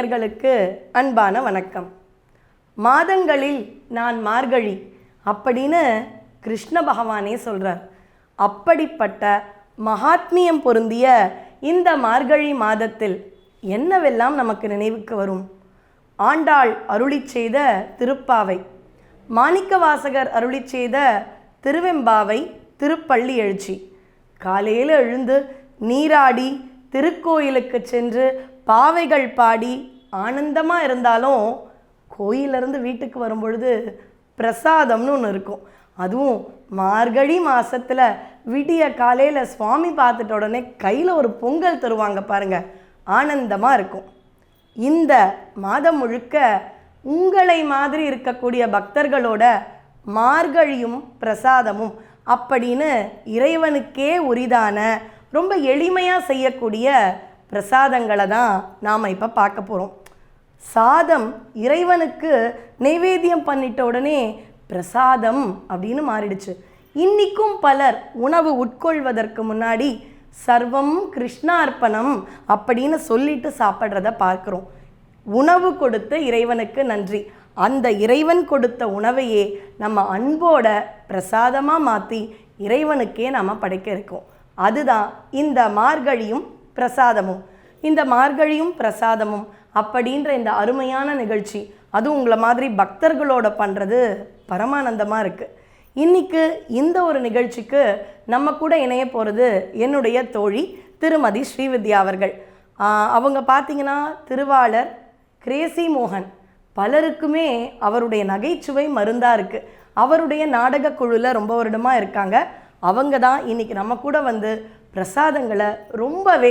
நேயர்களுக்கு அன்பான வணக்கம். மாதங்களில் நான் மார்கழி அப்படின்னு கிருஷ்ண பகவானே சொல்கிறார். அப்படிப்பட்ட மகாத்மியம் பொருந்திய இந்த மார்கழி மாதத்தில் என்னவெல்லாம் நமக்கு நினைவுக்கு வரும்? ஆண்டாள் அருளிச் செய்த திருப்பாவை, மாணிக்கவாசகர் அருளிச் செய்த திருவெம்பாவை, திருப்பள்ளி எழுச்சி. காலையில் எழுந்து நீராடி திருக்கோயிலுக்கு சென்று பாவைகள் பாடி ஆனந்தமாக இருந்தாலும் கோயிலிருந்து வீட்டுக்கு வரும்பொழுது பிரசாதம்னு ஒன்று இருக்கும். அதுவும் மார்கழி மாதத்தில் விடிய காலையில் சுவாமி பார்த்துட்ட உடனே கையில் ஒரு பொங்கல் தருவாங்க பாருங்க, ஆனந்தமாக இருக்கும். இந்த மாதம் முழுக்க உங்களை மாதிரி இருக்கக்கூடிய பக்தர்களோட மார்கழியும் பிரசாதமும் அப்படின்னு இறைவனுக்கே உரிதான ரொம்ப எளிமையாக செய்யக்கூடிய பிரசாதங்களை தான் நாம் இப்போ பார்க்க போகிறோம். சாதம் இறைவனுக்கு நைவேத்தியம் பண்ணிட்ட உடனே பிரசாதம் அப்படின்னு மாறிடுச்சு. இன்றைக்கும் பலர் உணவு உட்கொள்வதற்கு முன்னாடி சர்வம் கிருஷ்ணார்ப்பணம் அப்படின்னு சொல்லிட்டு சாப்பிட்றத பார்க்குறோம். உணவு கொடுத்த இறைவனுக்கு நன்றி. அந்த இறைவன் கொடுத்த உணவையே நம்ம அன்போட பிரசாதமாக மாற்றி இறைவனுக்கே நம்ம படைக்க இருக்கோம். அதுதான் இந்த மார்கழியும் பிரசாதமும். இந்த மார்கழியும் பிரசாதமும் அப்படின்ற இந்த அருமையான நிகழ்ச்சி, அதுவும் உங்களை மாதிரி பக்தர்களோட பண்ணுறது பரமானந்தமாக இருக்குது. இன்றைக்கு இந்த ஒரு நிகழ்ச்சிக்கு நம்ம கூட இணைய போகிறது என்னுடைய தோழி திருமதி ஸ்ரீவித்யா அவர்கள். அவங்க பார்த்திங்கன்னா திருவாளர் கிரேசி மோகன், பலருக்குமே அவருடைய நகைச்சுவை மருந்தாக இருக்குது. அவருடைய நாடக குழுவில் ரொம்ப வருடமாக இருக்காங்க. அவங்க தான் இன்றைக்கி நம்ம கூட வந்து பிரசாதங்களை ரொம்பவே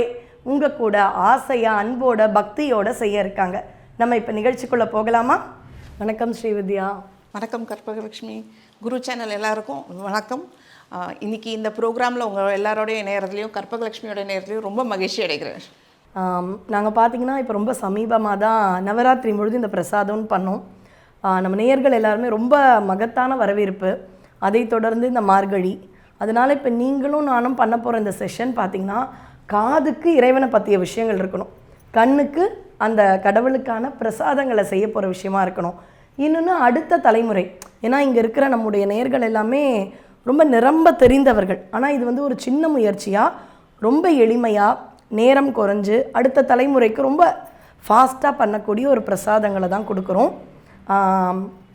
உங்கள் கூட ஆசையாக அன்போட பக்தியோடு செய்ய இருக்காங்க. நம்ம இப்போ நிகழ்ச்சிக்குள்ளே போகலாமா? வணக்கம் ஸ்ரீவித்யா. வணக்கம் கற்பகலட்சுமி. குரு சேனல் எல்லாருக்கும் வணக்கம். இன்றைக்கி இந்த ப்ரோக்ராமில் உங்கள் எல்லாரோடைய நேரத்துலையும் கற்பகலட்சுமியோட நேரத்துலையும் ரொம்ப மகிழ்ச்சி அடைகிறேன். நாங்கள் பார்த்திங்கன்னா இப்போ ரொம்ப சமீபமாக தான் நவராத்திரி முழுது இந்த பிரசாதம்னு பண்ணோம். நம்ம நேயர்கள் எல்லாருமே ரொம்ப மகத்தான வரவேற்பு. அதை தொடர்ந்து இந்த மார்கழி, அதனால் இப்போ நீங்களும் நானும் பண்ண போகிற இந்த செஷன் பார்த்திங்கன்னா காதுக்கு இறைவனை பற்றிய விஷயங்கள் இருக்கணும், கண்ணுக்கு அந்த கடவுளுக்கான பிரசாதங்களை செய்ய போகிற விஷயமா இருக்கணும். இன்னொன்று அடுத்த தலைமுறை, ஏன்னா இங்கே இருக்கிற நம்முடைய நேயர்கள் எல்லாமே ரொம்ப நிரம்ப தெரிந்தவர்கள். ஆனால் இது வந்து ஒரு சின்ன முயற்சியாக ரொம்ப எளிமையாக நேரம் குறைஞ்சு அடுத்த தலைமுறைக்கு ரொம்ப ஃபாஸ்ட்டாக பண்ணக்கூடிய ஒரு பிரசாதங்களை தான் கொடுக்குறோம்.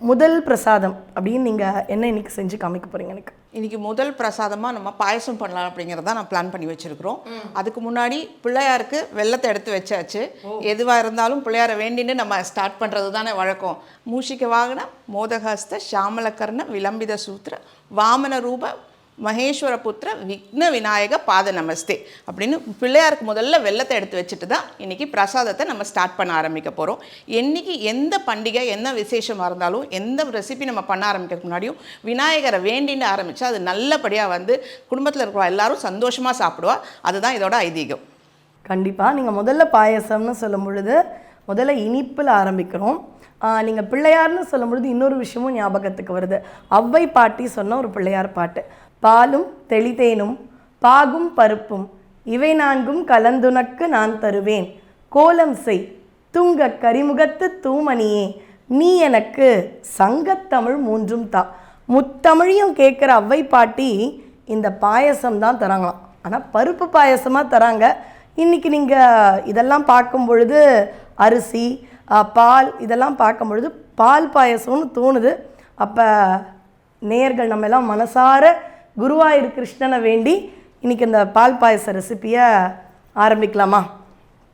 முதல் பிரசாதம் அப்படின்னு நீங்கள் என்ன இன்றைக்கி செஞ்சு காமிக்க போகிறீங்க? எனக்கு இன்றைக்கி முதல் பிரசாதமாக நம்ம பாயசம் பண்ணலாம் அப்படிங்கிறத நான் பிளான் பண்ணி வச்சுருக்கிறோம். அதுக்கு முன்னாடி பிள்ளையாருக்கு வெள்ளத்தை எடுத்து வச்சாச்சு. எதுவாக இருந்தாலும் பிள்ளையாரை வேண்டின்னு நம்ம ஸ்டார்ட் பண்ணுறது தானே வழக்கம். மூஷிக வாகன மோதகஸ்த ஷாமலக்கர்ண விளம்பித சூத்திர வாமன ரூப மகேஸ்வர புத்திர விக்ன விநாயக பாத நமஸ்தே அப்படின்னு பிள்ளையாருக்கு முதல்ல வெள்ளத்தை எடுத்து வச்சுட்டு தான் இன்றைக்கி பிரசாதத்தை நம்ம ஸ்டார்ட் பண்ண ஆரம்பிக்க போகிறோம். என்றைக்கு எந்த பண்டிகை என்ன விசேஷமாக இருந்தாலும் எந்த ரெசிபி நம்ம பண்ண ஆரம்பிக்கிறதுக்கு முன்னாடியும் விநாயகரை வேண்டின்னு ஆரம்பித்தா அது நல்லபடியாக வந்து குடும்பத்தில் இருக்கிற எல்லாரும் சந்தோஷமாக சாப்பிடுவா. அதுதான் இதோட ஐதீகம். கண்டிப்பாக நீங்கள் முதல்ல பாயசம்னு சொல்லும் பொழுது முதல்ல இனிப்பில் ஆரம்பிக்கிறோம். நீங்கள் பிள்ளையார்னு சொல்லும் பொழுது இன்னொரு விஷயமும் ஞாபகத்துக்கு வருது. ஔவை பாட்டி சொன்ன ஒரு பிள்ளையார் பாட்டு, பாலும் தெளிதேனும் பாகும் பருப்பும் இவை நான்கும் கலந்துனக்கு நான் தருவேன், கோலம் செய் துங்க கரிமுகத்து தூமணியே நீ எனக்கு சங்கத்தமிழ் மூன்றும் தா. முத்தமிழையும் கேட்குற ஔவை பாட்டி இந்த பாயசம் தான் தராங்களாம். ஆனால் பருப்பு பாயசமாக தராங்க. இன்றைக்கி நீங்கள் இதெல்லாம் பார்க்கும் பொழுது அரிசி பால் இதெல்லாம் பார்க்கும் பொழுது பால் பாயசம்னு தோணுது. அப்போ நேயர்கள் நம்ம எல்லாம் மனசார குருவாயூர் கிருஷ்ணனை வேண்டி இன்றைக்கி இந்த பால் பாயச ரெசிப்பியை ஆரம்பிக்கலாமா?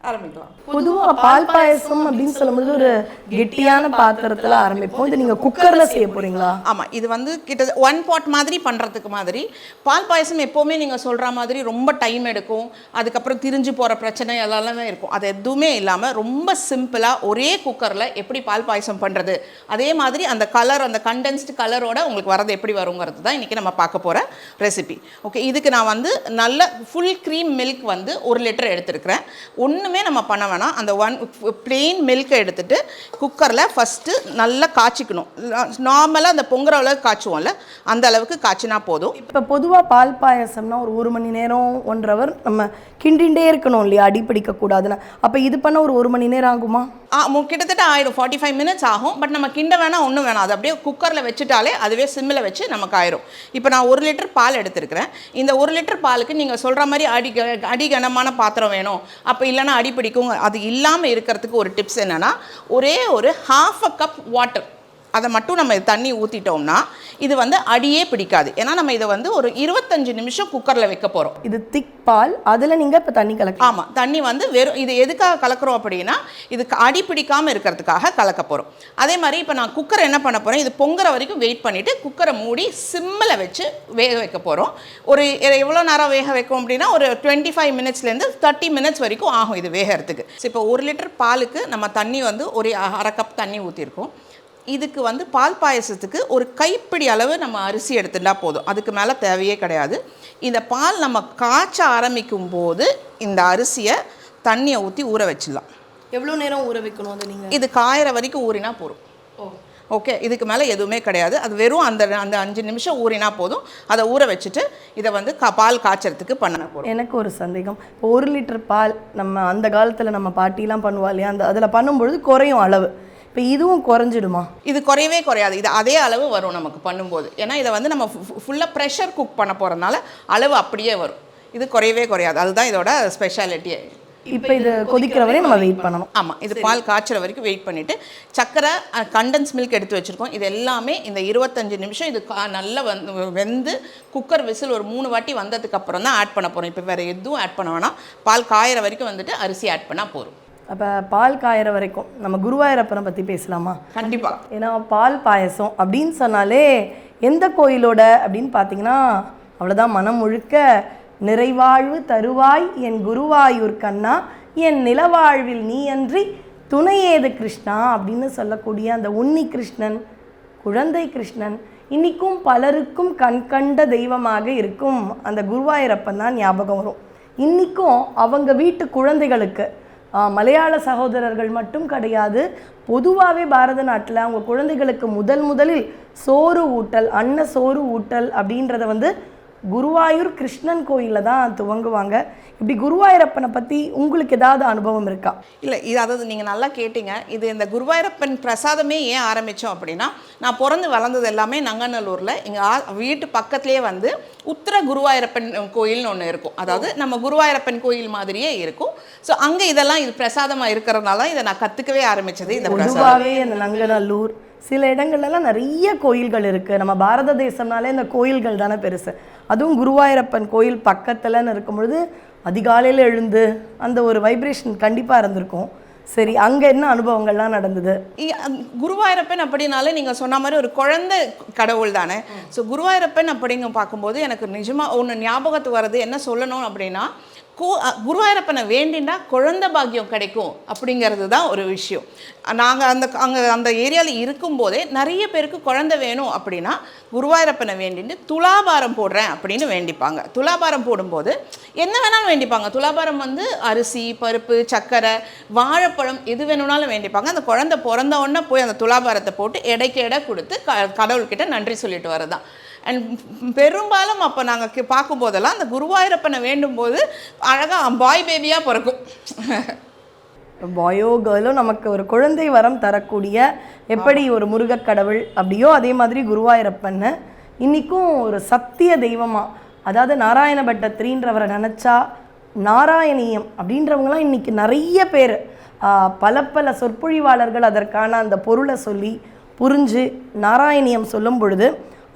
ஆரம்பிக்கலாம். பொதுவாக பால் பாயசம் அப்படின்னு சொல்லும்போது ஒரு கெட்டியான பாத்திரத்தில் ஆரம்பிப்போம். இது நீங்கள் குக்கரில் செய்ய போகிறீங்களா? ஆமாம், இது வந்து கிட்ட ஒன் பாட் மாதிரி பண்ணுறதுக்கு மாதிரி. பால் பாயசம் எப்போவுமே நீங்கள் சொல்கிற மாதிரி ரொம்ப டைம் எடுக்கும், அதுக்கப்புறம் திரிஞ்சு போகிற பிரச்சனை எல்லாமே இருக்கும். அது எதுவுமே இல்லாமல் ரொம்ப சிம்பிளாக ஒரே குக்கரில் எப்படி பால் பாயசம் பண்ணுறது, அதே மாதிரி அந்த கலர், அந்த கண்டென்ஸ்டு கலரோட உங்களுக்கு வரது எப்படி வருங்கிறது தான் இன்றைக்கி நம்ம பார்க்க போகிற ரெசிபி. ஓகே, இதுக்கு நான் வந்து நல்ல ஃபுல் க்ரீம் மில்க் வந்து 1 லிட்டர் எடுத்துருக்கிறேன். ஒன்றுமே ஒன்றுமே நம்ம பண்ண வேணாம். அந்த பிளெயின் மில்கை எடுத்துகிட்டு குக்கரில் ஃபஸ்ட்டு நல்லா காய்ச்சிக்கணும். நார்மலாக அந்த பொங்குற அளவுக்கு காய்ச்சுவோம்ல, அந்த அளவுக்கு காய்ச்சினா போதும். இப்போ பொதுவாக பால் பாயசம்னா ஒரு 1 மணி நேரம் 1 hour நம்ம கிண்டிகிட்டே இருக்கணும் இல்லையா, அடி பிடிக்கக்கூடாதுன்னு. அப்போ இது பண்ண ஒரு 1 மணி நேரம் ஆகுமா? கிட்டத்தட்ட ஆயிடும், 45 minutes ஆகும். பட் நம்ம கிண்ட வேணாம், ஒன்றும் வேணாம், அது அப்படியே குக்கரில் வச்சுட்டாலே அதுவே சிம்மில் வச்சு நமக்கு ஆயிரும். இப்போ நான் 1 லிட்டர் பால் எடுத்துருக்கிறேன். இந்த 1 லிட்டர் பாலுக்கு நீங்கள் சொல்கிற மாதிரி அடிகனமான பாத்திரம் வேணும், அப்போ இல்லைன்னா அடி பிடிக்கும். அது இல்லாமல் இருக்கிறதுக்கு ஒரு டிப்ஸ் என்னென்னா, ஒரே ஒரு 1/2 cup வாட்டர் அதை மட்டும் நம்ம தண்ணி ஊற்றிட்டோம்னா இது வந்து அடியே பிடிக்காது. ஏன்னா நம்ம இதை வந்து ஒரு 25 நிமிஷம் குக்கரில் வைக்க போகிறோம். இது திக் பால், அதில் நீங்கள் இப்போ தண்ணி கலக்க. ஆமாம், தண்ணி வந்து வெறும் இது எதுக்காக கலக்கிறோம் அப்படின்னா இதுக்கு அடி பிடிக்காமல் இருக்கிறதுக்காக கலக்க போகிறோம். அதே மாதிரி இப்போ நான் குக்கரை என்ன பண்ண போகிறேன், இது பொங்குற வரைக்கும் வெயிட் பண்ணிவிட்டு குக்கரை மூடி சிம்மில் வச்சு வேக வைக்க போகிறோம். ஒரு எவ்வளோ நேரம் வேக வைக்கும் அப்படின்னா ஒரு 25 minutesலேருந்து 30 minutes வரைக்கும் ஆகும் இது வேகிறதுக்கு. ஸோ இப்போ 1 லிட்டர் பாலுக்கு நம்ம தண்ணி வந்து ஒரு 1/2 cup தண்ணி ஊற்றிருக்கோம். இதுக்கு வந்து பால் பாயசத்துக்கு ஒரு கைப்பிடி அளவு நம்ம அரிசி எடுத்துட்டா போதும், அதுக்கு மேலே தேவையே கிடையாது. இந்த பால் நம்ம காய்ச்ச ஆரம்பிக்கும் போது இந்த அரிசியை தண்ணியை ஊற்றி ஊற வச்சிடலாம். எவ்வளோ நேரம் ஊற வைக்கணும் அது நீங்கள்? இது காயிற வரைக்கும் ஊறினா போதும். ஓகே, இதுக்கு மேலே எதுவுமே கிடையாது. அது வெறும் அந்த 5 நிமிஷம் ஊறினா போதும். அதை ஊற வச்சுட்டு இதை வந்து பால் காய்ச்சறதுக்கு பண்ண போகிறோம். எனக்கு ஒரு சந்தேகம், இப்போ 1 லிட்டர் பால் நம்ம அந்த காலத்தில் நம்ம பாட்டிலாம் பண்ணுவா இல்லையா, அந்த அதில் பண்ணும்பொழுது குறையும் அளவு, இப்போ இதுவும் குறைஞ்சிடுமா? இது குறையவே குறையாது, இது அதே அளவு வரும் நமக்கு பண்ணும்போது. ஏன்னா இதை வந்து நம்ம ஃபுல்லாக ப்ரெஷர் குக் பண்ண போகிறதுனால அளவு அப்படியே வரும், இது குறையவே குறையாது. அதுதான் இதோட ஸ்பெஷாலிட்டியே. இப்போ இது கொதிக்கிற வரையும் நம்ம வெயிட் பண்ணணும். ஆமாம், இது பால் காய்ச்சற வரைக்கும் வெயிட் பண்ணிவிட்டு சக்கரை கண்டன்ஸ் மில்க் எடுத்து வச்சுருக்கோம். இது எல்லாமே இந்த 25 நிமிஷம் இது நல்லா வெந்து குக்கர் விசில் ஒரு 3 வாட்டி வந்ததுக்கப்புறம் தான் ஆட் பண்ண போகிறோம். இப்போ வேறு எதுவும் ஆட் பண்ண வேணாம், பால் காயிற வரைக்கும் வந்துட்டு அரிசி ஆட் பண்ணால் போதும். அப்போ பால் காயிற வரைக்கும் நம்ம குருவாயூரப்பனை பற்றி பேசலாமா? கண்டிப்பாக. ஏன்னா பால் பாயசம் அப்படின்னு சொன்னாலே எந்த கோயிலோட அப்படின்னு பார்த்தீங்கன்னா அவ்வளோதான், மனம் முழுக்க நிறைவாழ்வு தருவாய் என் குருவாயூர் கண்ணா, என் நிலவாழ்வில் நீ அன்றி துணையேது கிருஷ்ணா அப்படின்னு சொல்லக்கூடிய அந்த உன்னி கிருஷ்ணன், குழந்தை கிருஷ்ணன், இன்றைக்கும் பலருக்கும் கண்கண்ட தெய்வமாக இருக்கும் அந்த குருவாயூரப்பன் தான் ஞாபகம் வரும். இன்றைக்கும் அவங்க வீட்டு குழந்தைகளுக்கு மலையாள சகோதரர்கள் மட்டும் கிடையாது, பொதுவாகவே பாரத நாட்டில் அவங்க குழந்தைகளுக்கு முதலில் சோறு ஊட்டல், அன்ன சோறு ஊட்டல் அப்படின்றத வந்து குருவாயூர் கிருஷ்ணன் கோயிலில் தான் துவங்குவாங்க. இப்படி குருவாயூரப்பனை பற்றி உங்களுக்கு ஏதாவது அனுபவம் இருக்கா? இல்லை, இது அதாவது நீங்கள் நல்லா கேட்டீங்க. இது இந்த குருவாயூரப்பன் பிரசாதமே ஏன் ஆரம்பித்தோம் அப்படின்னா, நான் பிறந்து வளர்ந்தது எல்லாமே நங்கநல்லூரில். எங்கள் வீட்டு பக்கத்துலேயே வந்து உத்தர குருவாயூரப்பன் கோயில்னு ஒன்று இருக்கும். அதாவது நம்ம குருவாயூரப்பன் கோயில் மாதிரியே இருக்கும். ஸோ அங்கே இதெல்லாம் இது பிரசாதமாக இருக்கிறதுனால இதை நான் கற்றுக்கவே ஆரம்பித்தது. இந்த பொதுவாகவே இந்த நங்கநல்லூர் சில இடங்கள்லாம் நிறைய கோயில்கள் இருக்குது. நம்ம பாரத தேசம்னாலே இந்த கோயில்கள் தானே பெருசு. அதுவும் குருவாயூரப்பன் கோயில் பக்கத்துலன்னு இருக்கும்பொழுது அதிகாலையில் எழுந்து அந்த ஒரு வைப்ரேஷன் கண்டிப்பாக இருந்திருக்கும். சரி, அங்கே என்ன அனுபவங்கள்லாம் நடந்தது? குருவாயூரப்பன் அப்படின்னாலே நீங்கள் சொன்ன மாதிரி ஒரு குழந்தை கடவுள் தானே. ஸோ குருவாயூரப்பன் அப்படிங்க பார்க்கும்போது எனக்கு நிஜமாக ஒன்று ஞாபகத்துக்கு வர்றது என்ன சொல்லணும் அப்படின்னா, குருவாயூரப்பனை வேண்டினா குழந்தை பாக்கியம் கிடைக்கும் அப்படிங்கிறது தான் ஒரு விஷயம். நாங்கள் அந்த ஏரியாவில் இருக்கும்போதே நிறைய பேருக்கு குழந்தை வேணும் அப்படின்னா குருவாயூரப்பனை வேண்டிட்டு துலாபாரம் போடுறேன் அப்படின்னு வேண்டிப்பாங்க. துலாபாரம் போடும்போது என்ன வேணாலும் வேண்டிப்பாங்க. துலாபாரம் வந்து அரிசி, பருப்பு, சர்க்கரை, வாழைப்பழம் எது வேணும்னாலும் வேண்டிப்பாங்க. அந்த குழந்தை பிறந்த உடனே போய் அந்த துலாபாரத்தை போட்டு எடைக்கு எடை கொடுத்து கடவுள்கிட்ட நன்றி சொல்லிட்டு வரதான். அண்ட் பெரும்பாலும் அப்போ நாங்கள் பார்க்கும்போதெல்லாம் அந்த குருவாயூரப்பனை வேண்டும் போது அழகாக பாய் பேபியாக பிறக்கும். பாயோ கேர்லோ நமக்கு ஒரு குழந்தை வரம் தரக்கூடிய எப்படி ஒரு முருகக்கடவுள் அப்படியோ அதே மாதிரி குருவாயூரப்பன் இன்றைக்கும் ஒரு சத்திய தெய்வமாக, அதாவது நாராயண பட்டத்திரின்றவரை நினச்சா நாராயணியம் அப்படின்றவங்களாம் இன்றைக்கி நிறைய பேர் பல சொற்பொழிவாளர்கள் அதற்கான அந்த பொருளை சொல்லி புரிஞ்சு நாராயணியம் சொல்லும் பொழுது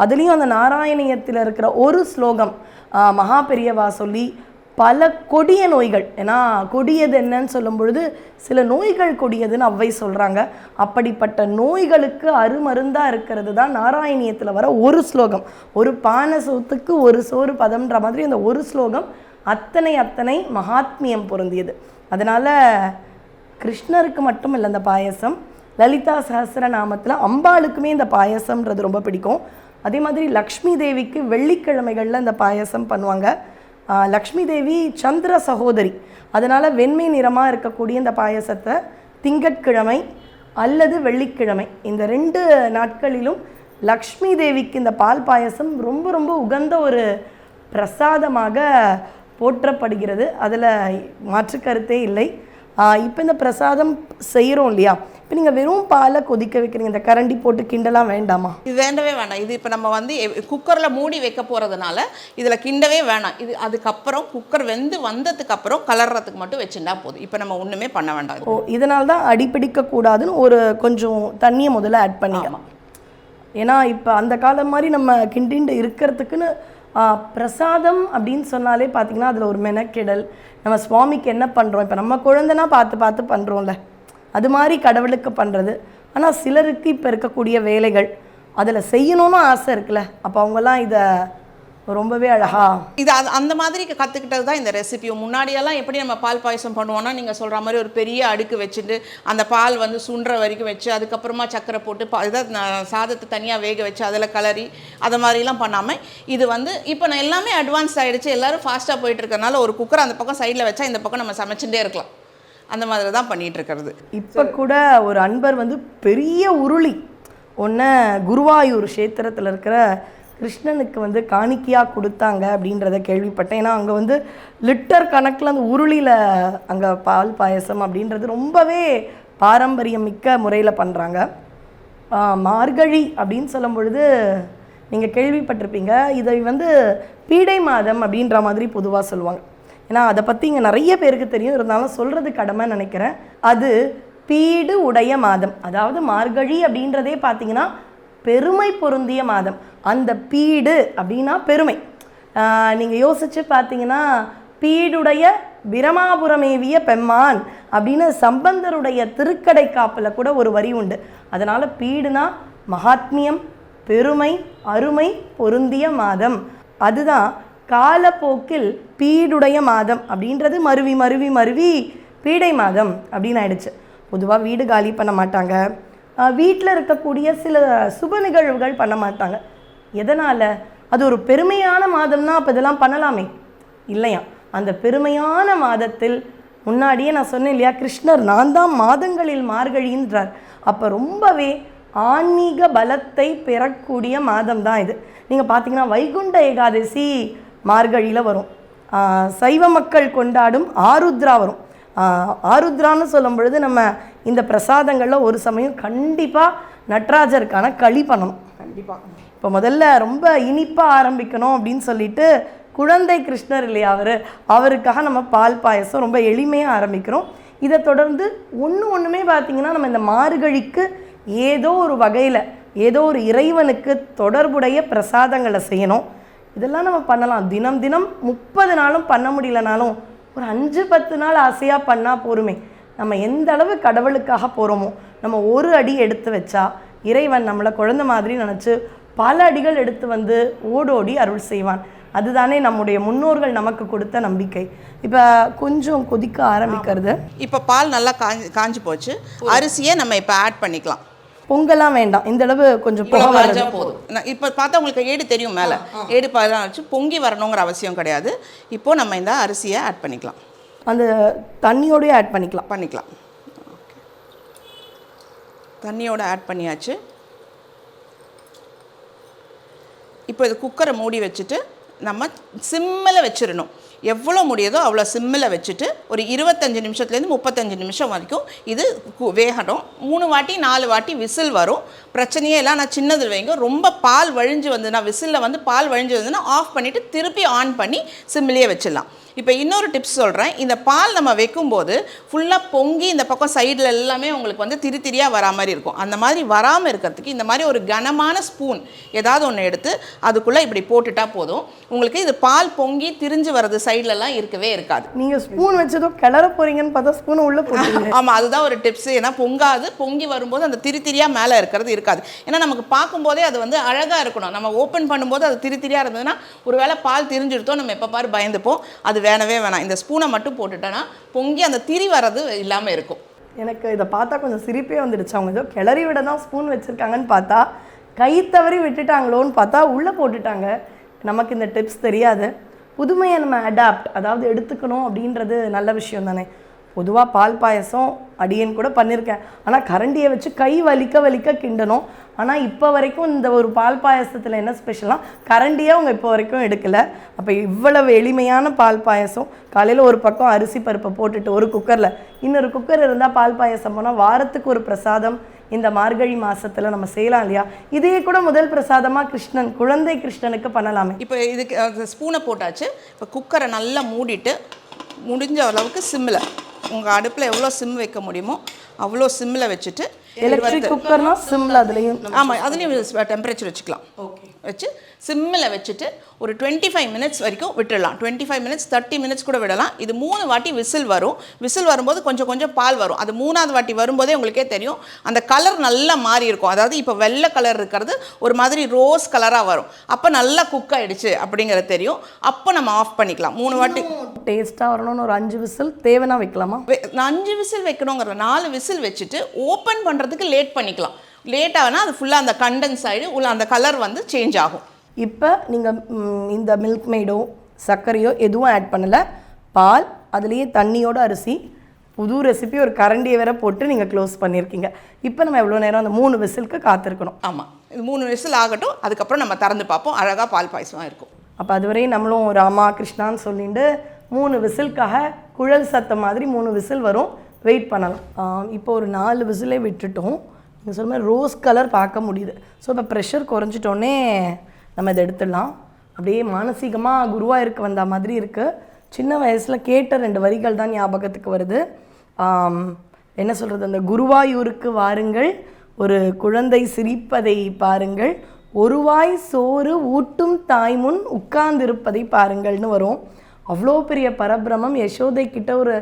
அதுலேயும் அந்த நாராயணியத்தில் இருக்கிற ஒரு ஸ்லோகம் மகா பெரியவா சொல்லி பல கொடிய நோய்கள், ஏன்னா கொடியது என்னன்னு சொல்லும் பொழுது சில நோய்கள் கொடியதுன்னு அவ்வை சொல்கிறாங்க. அப்படிப்பட்ட நோய்களுக்கு அருமருந்தாக இருக்கிறது தான் நாராயணியத்தில் வர ஒரு ஸ்லோகம். ஒரு பானை சோத்துக்கு ஒரு சோறு பதம்ன்ற மாதிரி அந்த ஒரு ஸ்லோகம் அத்தனை மகாத்மியம் பொருந்தியது. அதனால் கிருஷ்ணருக்கு மட்டும் இல்லை அந்த பாயசம், லலிதா சஹஸ்ரநாமத்தில் அம்பாளுக்குமே இந்த பாயசம்ன்றது ரொம்ப பிடிக்கும். அதே மாதிரி லக்ஷ்மி தேவிக்கு வெள்ளிக்கிழமைகளில் இந்த பாயசம் பண்ணுவாங்க. லக்ஷ்மி தேவி சந்திர சகோதரி, அதனால் வெண்மை நிறமாக இருக்கக்கூடிய இந்த பாயசத்தை திங்கட்கிழமை அல்லது வெள்ளிக்கிழமை இந்த 2 நாட்களிலும் லக்ஷ்மி தேவிக்கு இந்த பால் பாயசம் ரொம்ப ரொம்ப உகந்த ஒரு பிரசாதமாக போற்றப்படுகிறது. அதில் மாற்று கருத்தே இல்லை. இப்போ இந்த பிரசாதம் செய்கிறோம் இல்லையா, இப்போ நீங்கள் வெறும் பாலை கொதிக்க வைக்கிறீங்க, இந்த கரண்டி போட்டு கிண்டலாம் வேண்டாமா? இது வேண்டவே வேண்டாம். இது இப்போ நம்ம வந்து குக்கரில் மூடி வைக்க போகிறதுனால இதில் கிண்டவே வேணாம். இது அதுக்கப்புறம் குக்கர் வெந்து வந்ததுக்கப்புறம் கலர்றதுக்கு மட்டும் வச்சுட்டா போதும். இப்போ நம்ம ஒன்றுமே பண்ண வேண்டாம். ஓ, இதனால தான் அடிப்பிடிக்கக்கூடாதுன்னு ஒரு கொஞ்சம் தண்ணியை முதல்ல ஆட் பண்ணிக்கலாம். ஏன்னா இப்போ அந்த காலம் மாதிரி நம்ம கிண்டிண்டு இருக்கிறதுக்குன்னு பிரசாதம் அப்படின்னு சொன்னாலே பார்த்திங்கன்னா அதில் ஒரு மெனக்கெடல். நம்ம சுவாமிக்கு என்ன பண்ணுறோம், இப்போ நம்ம குழந்தைனா பார்த்து பார்த்து பண்ணுறோம்ல, அது மாதிரி கடவுளுக்கு பண்ணுறது. ஆனால் சிலருக்கு இப்போ இருக்கக்கூடிய வேலைகள் அதில் செய்யணும்னு ஆசை இருக்குல்ல, அப்போ அவங்கெல்லாம் இதை ரொம்பவே அழகா இது அந்த மாதிரி கற்றுக்கிட்டது தான் இந்த ரெசிபி. முன்னாடியெல்லாம் எப்படி நம்ம பால் பாயசம் பண்ணுவோன்னா, நீங்கள் சொல்கிற மாதிரி ஒரு பெரிய அடுக்கு வச்சுட்டு அந்த பால் வந்து சுண்டுற வரைக்கும் வச்சு அதுக்கப்புறமா சக்கரை போட்டு இதை சாதத்தை தனியாக வேக வச்சு அதில் கலரி அதை மாதிரிலாம் பண்ணாமல், இது வந்து இப்போ நான் எல்லாமே அட்வான்ஸ் ஆகிடுச்சு, எல்லோரும் ஃபாஸ்ட்டாக போயிட்டு இருக்கறனால ஒரு குக்கர் அந்த பக்கம் சைடில் வச்சா இந்த பக்கம் நம்ம சமைச்சுட்டே இருக்கலாம். அந்த மாதிரி தான் பண்ணிகிட்டு இருக்கிறது. இப்போ கூட ஒரு அன்பர் வந்து பெரிய உருளி ஒன்று குருவாயூர் க்ஷேத்திரத்தில் இருக்கிற கிருஷ்ணனுக்கு வந்து காணிக்கையாக கொடுத்தாங்க அப்படின்றத கேள்விப்பட்டேன். ஏன்னா அங்கே வந்து லிட்டர் கணக்கில் அந்த உருளியில் அங்கே பால் பாயசம் அப்படின்றது ரொம்பவே பாரம்பரியம் மிக்க முறையில் பண்ணுறாங்க. மார்கழி அப்படின்னு சொல்லும் பொழுது நீங்கள் கேள்விப்பட்டிருப்பீங்க, இதை வந்து பீடை மாதம் அப்படின்ற மாதிரி பொதுவாக சொல்லுவாங்க. ஏன்னா அதை பற்றி இங்கே நிறைய பேருக்கு தெரியும், இருந்தாலும் சொல்கிறது கடமை நினைக்கிறேன். அது பீடு உடைய மாதம், அதாவது மார்கழி அப்படின்றதே பார்த்தீங்கன்னா பெருமை பொருந்திய மாதம். அந்த பீடு அப்படின்னா பெருமை. நீங்கள் யோசித்து பார்த்தீங்கன்னா பீடுடைய பிரமாபுரமேவிய பெம்மான் அப்படின்னு சம்பந்தருடைய திருக்கடை காப்பில் கூட ஒரு வரி உண்டு. அதனால் பீடுனா மகாத்மியம், பெருமை, அருமை பொருந்திய மாதம். அதுதான் காலப்போக்கில் பீடுடைய மாதம் அப்படின்றது மருவி மருவி மருவி பீடை மாதம் அப்படின்னு ஆயிடுச்சு. பொதுவாக வீடு காலி பண்ண மாட்டாங்க, வீட்டில் இருக்கக்கூடிய சில சுப நிகழ்வுகள் பண்ண மாட்டாங்க. எதனால்? அது ஒரு பெருமையான மாதம்னா அப்போ இதெல்லாம் பண்ணலாமே இல்லையா? அந்த பெருமையான மாதத்தில் முன்னாடியே நான் சொன்னேன் இல்லையா, கிருஷ்ணர் நான் தான் மாதங்களில் மார்கழின்றார். அப்போ ரொம்பவே ஆன்மீக பலத்தை பெறக்கூடிய மாதம் தான் இது. நீங்கள் பார்த்தீங்கன்னா வைகுண்ட ஏகாதசி மார்கழியில் வரும், சைவ மக்கள் கொண்டாடும் ஆருத்ரா வரும். ஆருத்ரான்னு சொல்லும் பொழுது நம்ம இந்த பிரசாதங்களில் ஒரு சமயம் கண்டிப்பாக நட்ராஜருக்கான களி பண்ணணும். கண்டிப்பாக இப்போ முதல்ல ரொம்ப இனிப்பாக ஆரம்பிக்கணும் அப்படின்னு சொல்லிட்டு குழந்தை கிருஷ்ணர் இல்லையா அவருக்காக நம்ம பால் பாயசம் ரொம்ப எளிமையாக ஆரம்பிக்கிறோம். இதை தொடர்ந்து ஒன்றுமே பார்த்திங்கன்னா நம்ம இந்த மார்கழிக்கு ஏதோ ஒரு வகையில் ஏதோ ஒரு இறைவனுக்கு தொடர்புடைய பிரசாதங்களை செய்யணும். இதெல்லாம் நம்ம பண்ணலாம். தினம் தினம் 30 நாளும் பண்ண முடியலனாலும் ஒரு 5-10 நாள் ஆசையாக பண்ணால் போருமே. நம்ம எந்த அளவு கடவுளுக்காக போகிறோமோ, நம்ம ஒரு அடி எடுத்து வச்சா இறைவன் நம்மளை குழந்தை மாதிரி நினச்சி பல அடிகள் எடுத்து வந்து ஓடோடி அருள் செய்வான். அதுதானே நம்முடைய முன்னோர்கள் நமக்கு கொடுத்த நம்பிக்கை. இப்போ கொஞ்சம் கொதிக்க ஆரம்பிக்கிறது. இப்போ பால் நல்லா காஞ்சி போச்சு. அரிசியை நம்ம இப்போ ஆட் பண்ணிக்கலாம். பொங்கலாம் வேண்டாம், இந்த அளவு கொஞ்சம் பொங்கி போதும். இப்போ பார்த்தா உங்களுக்கு ஏடு தெரியும், மேலே ஏடு பாலாம் வச்சு பொங்கி வரணுங்கிற அவசியம் கிடையாது. இப்போது நம்ம இந்த அரிசியை ஆட் பண்ணிக்கலாம். அந்த தண்ணியோடய ஆட் பண்ணிக்கலாம். தண்ணியோடு ஆட் பண்ணியாச்சு. இப்போ இது குக்கரை மூடி வச்சுட்டு நம்ம சிம்மில் வச்சிடணும். எவ்வளோ முடியுதோ அவ்வளோ சிம்மில் வச்சுட்டு ஒரு 25 நிமிஷத்துலேருந்து 35 நிமிஷம் வரைக்கும் இது வேகட்டும். 3 வாட்டி 4 வாட்டி விசில் வரும், பிரச்சனையே இல்லை. நான் சின்னது வைங்க. ரொம்ப பால் வழிஞ்சு வந்ததுன்னா விசிலில் வந்து பால் வழிஞ்சு வந்ததுன்னா ஆஃப் பண்ணிவிட்டு திருப்பி ஆன் பண்ணி சிம்மிலேயே வச்சிடலாம். இப்போ இன்னொரு டிப்ஸ் சொல்கிறேன். இந்த பால் நம்ம வைக்கும்போது ஃபுல்லாக பொங்கி இந்த பக்கம் சைடில் எல்லாமே உங்களுக்கு வந்து திரியாக வரா மாதிரி இருக்கும். அந்த மாதிரி வராமல் இருக்கிறதுக்கு இந்த மாதிரி ஒரு கனமான ஸ்பூன் ஏதாவது ஒன்று எடுத்து அதுக்குள்ளே இப்படி போட்டுட்டா போதும். உங்களுக்கு இது பால் பொங்கி திரிஞ்சு வர்றது சைட்லலாம் இருக்கவே இருக்காது. நீங்கள் ஸ்பூன் வச்சதோ கிளற போகிறீங்கன்னு பார்த்தா ஸ்பூனை உள்ளே போடுங்க. ஆமாம், அதுதான் ஒரு டிப்ஸ். ஏன்னா பொங்காது, பொங்கி வரும்போது அந்த திரியாக மேலே இருக்கிறது இருக்காது. ஏன்னா நமக்கு பார்க்கும்போதே அது வந்து அழகாக இருக்கணும். நம்ம ஓப்பன் பண்ணும்போது அது திரியாக இருந்ததுன்னா ஒரு வேளை பால் திரிஞ்சிருத்தோம், நம்ம எப்போ பாரு பயந்துப்போம். அது வேணவே வேணாம். இந்த ஸ்பூனை மட்டும் போட்டுட்டோன்னா பொங்கி அந்த திரி வர்றது இல்லாமல் இருக்கும். எனக்கு இதை பார்த்தா கொஞ்சம் சிரிப்பே வந்துடுச்சு. அவங்க ஏதோ கிளறி விட தான் ஸ்பூன் வச்சுருக்காங்கன்னு பார்த்தா கை தவறி விட்டுட்டாங்களோன்னு பார்த்தா உள்ளே போட்டுட்டாங்க. நமக்கு இந்த டிப்ஸ் தெரியாது. புதுமையை நம்ம அடாப்ட், அதாவது எடுத்துக்கணும் அப்படின்றது நல்ல விஷயம் தானே. பொதுவாக பால் பாயசம் அடியன் கூட பண்ணியிருக்கேன், ஆனால் கரண்டியை வச்சு கை வலிக்க வலிக்க கிண்டணும். ஆனால் இப்போ வரைக்கும் இந்த ஒரு பால் பாயசத்தில் என்ன ஸ்பெஷலாக கரண்டியே அவங்க இப்போ வரைக்கும் எடுக்கலை. அப்போ இவ்வளவு எளிமையான பால் பாயசம், காலையில் ஒரு பக்கம் அரிசி பருப்பை போட்டுட்டு ஒரு குக்கரில், இன்னொரு குக்கர் இருந்தால் பால் பாயசம் போனால் வாரத்துக்கு ஒரு பிரசாதம் இந்த மார்கழி மாதத்தில் நம்ம செய்யலாம் இல்லையா. இதையே கூட முதல் பிரசாதமாக கிருஷ்ணன், குழந்தை கிருஷ்ணனுக்கு பண்ணலாமே. இப்போ இதுக்கு ஸ்பூனை போட்டாச்சு. இப்போ குக்கரை நல்லா மூடிட்டு முடிஞ்ச அளவுக்கு சிம்மில், உங்கள் அடுப்பில் எவ்வளோ சிம் வைக்க முடியுமோ அவ்வளோ சிம்மில் வச்சுட்டு, எலக்ட்ரிக் குக்கர்னா சிம்மில் அதுலேயும் ஆமாம் அதுலேயும் டெம்பரேச்சர் வச்சுக்கலாம். வச்சு சிம்மில் வச்சுட்டு ஒரு 25 மினிட்ஸ் வரைக்கும் விட்டுடலாம். 25 மினிட்ஸ் 30 மினிட்ஸ் கூட விடலாம். இது 3 வாட்டி விசில் வரும். விசில் வரும்போது கொஞ்சம் கொஞ்சம் பால் வரும். அது 3ஆவது வாட்டி வரும்போதே உங்களுக்கே தெரியும் அந்த கலர் நல்லா மாறி இருக்கும். அதாவது இப்போ வெள்ளை கலர் இருக்கிறது ஒரு மாதிரி ரோஸ் கலராக வரும். அப்போ நல்லா குக் ஆகிடுச்சு அப்படிங்கிறது தெரியும். அப்போ நம்ம ஆஃப் பண்ணிக்கலாம். 3 வாட்டி டேஸ்ட்டாக வரணும்னு ஒரு 5 விசில் தேவைன்னா வைக்கலாமா? 5 விசில் வைக்கணுங்கிற 4 விசில் வச்சுட்டு ஓப்பன் பண்ணுறதுக்கு லேட் பண்ணிக்கலாம். லேட் ஆகுனா அது ஃபுல்லாக அந்த கண்டென்ஸ் ஆகிடு, உள்ள அந்த கலர் வந்து சேஞ்ச் ஆகும். இப்போ நீங்கள் இந்த மில்க் மேடோ சர்க்கரையோ எதுவும் ஆட் பண்ணலை, பால் அதுலேயே தண்ணியோட அரிசி, புது ரெசிபி ஒரு கரண்டியை வேற போட்டு நீங்கள் க்ளோஸ் பண்ணியிருக்கீங்க. இப்போ நம்ம எவ்வளோ நேரம் அந்த 3 விசிலுக்கு காத்திருக்கணும்? ஆமாம், இது 3 விசில் ஆகட்டும். அதுக்கப்புறம் நம்ம திறந்து பார்ப்போம். அழகாக பால் பாயசமாக இருக்கும். அப்போ அதுவரையும் நம்மளும் ராமா கிருஷ்ணான்னு சொல்லிட்டு 3 விசிலுக்காக குழல் சத்தம் மாதிரி 3 விசில் வரும், வெயிட் பண்ணலாம். இப்போ ஒரு 4 விசிலே விட்டுட்டோம். நீங்கள் சொல்ல மாதிரி ரோஸ் கலர் பார்க்க முடியுது. ஸோ இப்போ ப்ரெஷர் குறைஞ்சிட்டோன்னே நம்ம இதை எடுத்துடலாம். அப்படியே மானசீகமாக குருவாயூருக்கு வந்த மாதிரி இருக்குது. சின்ன வயசில் கேட்ட 2 வரிகள் தான் ஞாபகத்துக்கு வருது. என்ன சொல்கிறது, அந்த குருவாயூருக்கு வாருங்கள், ஒரு குழந்தை சிரிப்பதை பாருங்கள், ஒருவாய் சோறு ஊட்டும் தாய் முன் உட்கார்ந்திருப்பதை பாருங்கள்னு வரும். அவ்வளோ பெரிய பரபிரமம், யசோதை கிட்ட ஒரு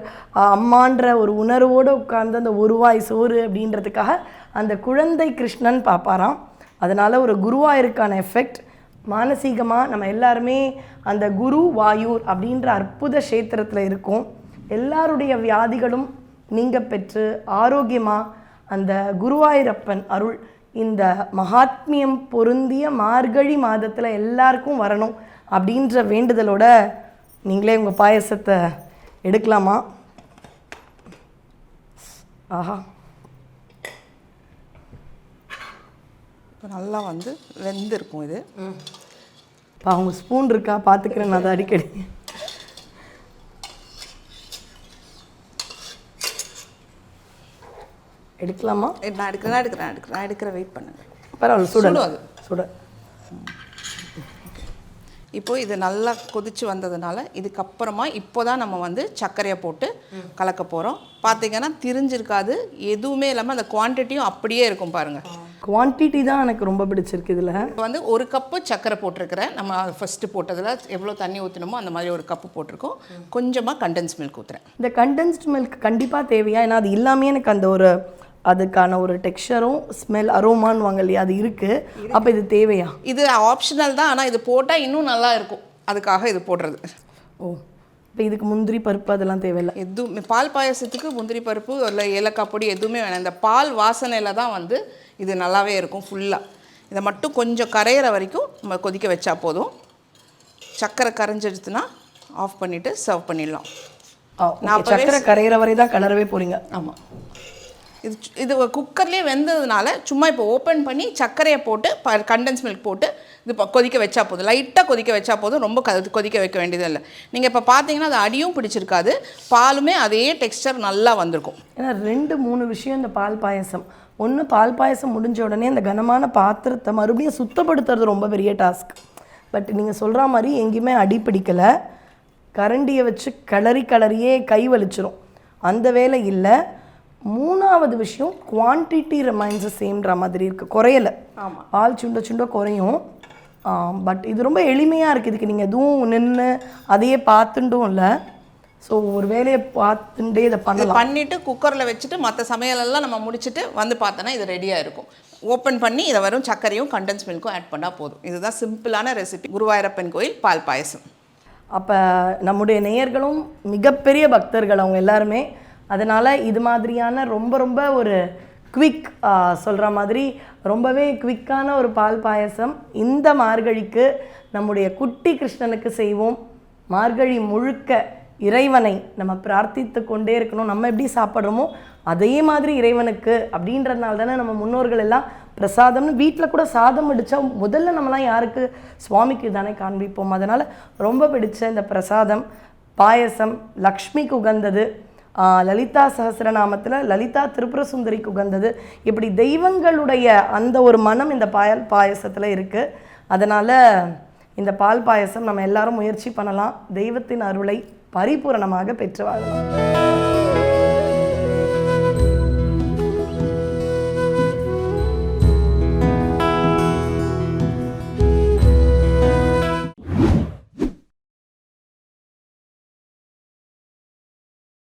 அம்மான்ற ஒரு உணர்வோடு உட்கார்ந்து அந்த ஒருவாய் சோறு அப்படின்றதுக்காக அந்த குழந்தை கிருஷ்ணன் பார்ப்பாராம். அதனால் ஒரு குருவாயூருக்கான எஃபெக்ட் மானசீகமாக நம்ம எல்லாருமே அந்த குரு வாயூர் அப்படின்ற அற்புத கஷேத்திரத்தில் இருக்கோம். எல்லாருடைய வியாதிகளும் நீங்க பெற்று ஆரோக்கியமாக அந்த குருவாயூரப்பன் அருள் இந்த மகாத்மியம் பொருந்திய மார்கழி மாதத்தில் எல்லாருக்கும் வரணும் அப்படின்ற வேண்டுதலோட நீங்களே உங்கள் பாயசத்தை எடுக்கலாமா? ஆஹா, இப்போ நல்லா வந்து வெந்திருக்கும். இது இப்போ அவங்க ஸ்பூன் இருக்கா பார்த்துக்கிறேன் நான் அதை அடிக்கடி. எடுக்கலாமா? நான் எடுக்கிறேன் வெயிட் பண்ணுங்க. பரவாயில்ல, சுட சுட. இப்போ இது நல்லா கொதிச்சு வந்ததுனால இதுக்கப்புறமா இப்போ தான் நம்ம வந்து சர்க்கரையை போட்டு கலக்க போகிறோம். பார்த்தீங்கன்னா திரிஞ்சிருக்காது, எதுவுமே இல்லாமல் அந்த குவான்டிட்டியும் அப்படியே இருக்கும் பாருங்கள். குவான்டிட்டி தான் எனக்கு ரொம்ப பிடிச்சிருக்கு. இதில் வந்து 1 கப்பு சர்க்கரை போட்டிருக்கிறேன். நம்ம ஃபஸ்ட்டு போட்டதில் எவ்வளோ தண்ணி ஊற்றினமோ அந்த மாதிரி 1 கப்பு போட்டிருக்கோம். கொஞ்சமாக கண்டென்ஸ் மில்க் ஊற்றுறேன். இந்த கண்டென்ஸ்டு மில்க் கண்டிப்பாக தேவையா? ஏன்னா அது இல்லாமே எனக்கு அந்த ஒரு அதுக்கான ஒரு டெக்ஸ்சரும் ஸ்மெல் அரோமான்னு வாங்க இல்லையா, அது இருக்குது. அப்போ இது தேவையா? இது ஆப்ஷனல் தான், ஆனால் இது போட்டால் இன்னும் நல்லா இருக்கும், அதுக்காக இது போடுறது. ஓ, இப்போ இதுக்கு முந்திரி பருப்பு அதெல்லாம் தேவையில்லை? எதுவுமே பால் பாயசத்துக்கு முந்திரி பருப்பு இல்லை ஏலக்காய் பொடி எதுவுமே வேணாம். இந்த பால் வாசனையில் தான் வந்து இது நல்லாவே இருக்கும் ஃபுல்லாக. இதை மட்டும் கொஞ்சம் கரையிற வரைக்கும் நம்ம கொதிக்க வச்சா போதும். சர்க்கரை கரைஞ்சிடுச்சுன்னா ஆஃப் பண்ணிவிட்டு சர்வ் பண்ணிடலாம். நான் சர்க்கரை கரையிற வரை தான் கலரவே போகிறீங்க? ஆமாம், இது குக்கர்லேயே வெந்ததுனால சும்மா இப்போ ஓப்பன் பண்ணி சர்க்கரையை போட்டு கண்டென்ஸ் மில்க் போட்டு இது கொதிக்க வச்சா போதும். லைட்டாக கொதிக்க வச்சா போதும், ரொம்ப கொதிக்க வைக்க வேண்டியது இல்லை. நீங்கள் இப்போ பார்த்தீங்கன்னா அது அடியும் பிடிச்சிருக்காது, பாலுமே அதே டெக்ஸ்டர் நல்லா வந்திருக்கும். ஏன்னா 2-3 விஷயம் இந்த பால் பாயசம். ஒன்று, பால் பாயசம் முடிஞ்ச உடனே அந்த கனமான பாத்திரத்தை மறுபடியும் சுத்தப்படுத்துறது ரொம்ப பெரிய டாஸ்க். பட் நீங்கள் சொல்கிற மாதிரி எங்கேயுமே அடி பிடிக்கலை. கரண்டியை வச்சு கிளறியே கை வலிச்சிரும், அந்த வேலை இல்லை. 3வது விஷயம், குவான்டிட்டி ரிமைன்ஸ் சேம்ன்ற மாதிரி இருக்குது, குறையலை. ஆமாம், பால் சுண்ட குறையும். பட் இது ரொம்ப எளிமையாக இருக்குது. இதுக்கு நீங்கள் எதுவும் நின்று அதையே பார்த்துட்டும் இல்லை. ஸோ ஒரு வேலையை பார்த்துட்டே இதை பண்ணிவிட்டு குக்கரில் வச்சுட்டு மற்ற சமையலெல்லாம் நம்ம முடிச்சுட்டு வந்து பார்த்தோன்னா இது ரெடியாக இருக்கும். ஓப்பன் பண்ணி இதை வெறும் சர்க்கரையும் கண்டென்ஸ் மில்க்கும் ஆட் பண்ணால் போதும். இதுதான் சிம்பிளான ரெசிபி, குருவாயூரப்பன் கோயில் பால் பாயசம். அப்போ நம்முடைய நேயர்களும் மிகப்பெரிய பக்தர்கள் அவங்க எல்லாருமே. அதனால் இது மாதிரியான ரொம்ப ஒரு குவிக் சொல்கிற மாதிரி ரொம்பவே குவிக்கான ஒரு பால் பாயசம் இந்த மார்கழிக்கு நம்முடைய குட்டி கிருஷ்ணனுக்கு செய்வோம். மார்கழி முழுக்க இறைவனை நம்ம பிரார்த்தித்து கொண்டே இருக்கணும். நம்ம எப்படி சாப்பிட்றோமோ அதே மாதிரி இறைவனுக்கு அப்படின்றதுனால தானே நம்ம முன்னோர்கள் எல்லாம் பிரசாதம்னு வீட்டில் கூட சாதம் அடித்தா முதல்ல நம்மலாம் யாருக்கு, சுவாமிக்கு தானே காண்பிப்போம். அதனால் ரொம்ப பிடிச்ச இந்த பிரசாதம் பாயசம் லக்ஷ்மிக்கு உகந்தது, லலிதா சஹஸ்ரநாமத்தில் லலிதா திரிபுர சுந்தரிக்கு உகந்தது. இப்படி தெய்வங்களுடைய அந்த ஒரு மனம் இந்த பாயசத்தில் இருக்குது. அதனால் இந்த பால் பாயசம் நம்ம எல்லாரும் முயற்சி பண்ணலாம். தெய்வத்தின் அருளை பரிபூரணமாக பெற்று வாழலாம்.